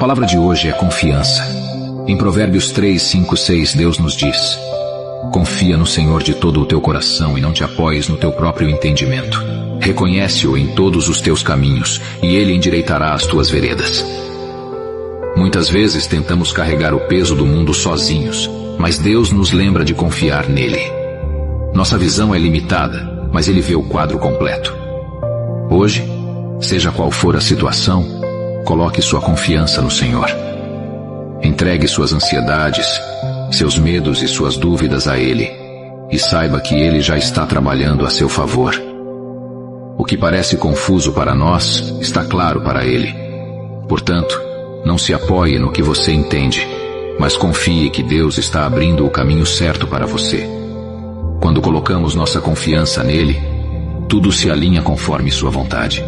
palavra de hoje é confiança. Em Provérbios 3, 5, 6, Deus nos diz: confia no Senhor de todo o teu coração e não te apoies no teu próprio entendimento. Reconhece-o em todos os teus caminhos e ele endireitará as tuas veredas. Muitas vezes tentamos carregar o peso do mundo sozinhos, mas Deus nos lembra de confiar nele. Nossa visão é limitada, mas ele vê o quadro completo. Hoje, seja qual for a situação, coloque sua confiança no Senhor. Entregue suas ansiedades, seus medos e suas dúvidas a Ele, e saiba que Ele já está trabalhando a seu favor. O que parece confuso para nós está claro para Ele. Portanto, não se apoie no que você entende, mas confie que Deus está abrindo o caminho certo para você. Quando colocamos nossa confiança nele, tudo se alinha conforme sua vontade.